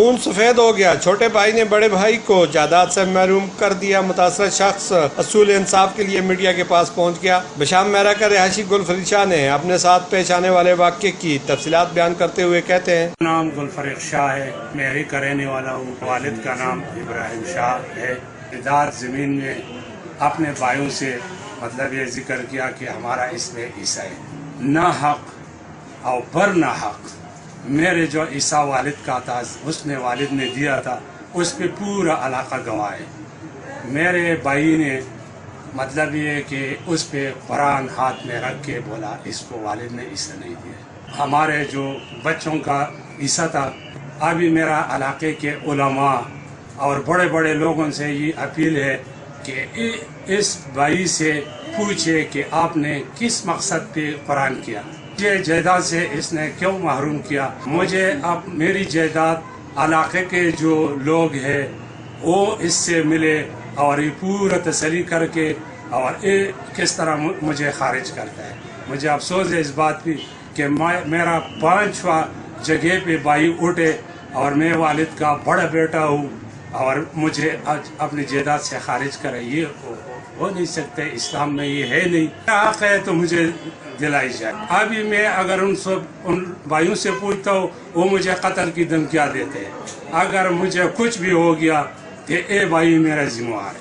خون سفید ہو گیا، چھوٹے بھائی نے بڑے بھائی کو جائیداد سے محروم کر دیا۔ متاثرہ شخص اصول انصاف کے لیے میڈیا کے پاس پہنچ گیا۔ بشام میرا کا رہائشی گلفریق شاہ نے اپنے ساتھ پیش آنے والے واقعے کی تفصیلات بیان کرتے ہوئے کہتے ہیں، نام گلفریق شاہ ہے، میں ہی کا رہنے والا ہوں۔ والد کا نام ابراہیم شاہ ہے۔ جائیداد زمین میں اپنے بھائیوں سے مطلب یہ ذکر کیا کہ ہمارا اس میں حصہ ہے، نہ حق اور بر نہ حق۔ میرے جو حصہ والد کا تھا، اس نے والد نے دیا تھا، اس پہ پورا علاقہ گواہ ہے۔ میرے بھائی نے مطلب یہ کہ اس پہ قرآن ہاتھ میں رکھ کے بولا اس کو والد نے حصہ نہیں دیا۔ ہمارے جو بچوں کا حصہ تھا، ابھی میرا علاقے کے علماء اور بڑے بڑے لوگوں سے یہ اپیل ہے کہ اس بھائی سے پوچھے کہ آپ نے کس مقصد پہ قرآن کیا، مجھے جائیداد سے اس نے کیوں محروم کیا۔ مجھے اب میری جائیداد علاقے کے جو لوگ ہیں وہ اس سے ملے اور یہ پورا تسلی کر کے اور کس طرح مجھے خارج کرتا ہے۔ مجھے افسوس ہے اس بات پہ کہ میرا 5واں جگہ پہ بھائی اٹھے اور میں والد کا بڑا بیٹا ہوں اور مجھے اپنی جائیداد سے خارج کرے۔ یہ ہو نہیں سکتے، اسلام میں یہ ہے نہیں۔ حق ہے تو مجھے دلائی جائے۔ ابھی میں اگر ان بھائیوں سے پوچھتا ہوں، وہ مجھے قتل کی دھمکیاں دیتے ہیں۔ اگر مجھے کچھ بھی ہو گیا کہ اے بھائی میرا ذمہ ہے۔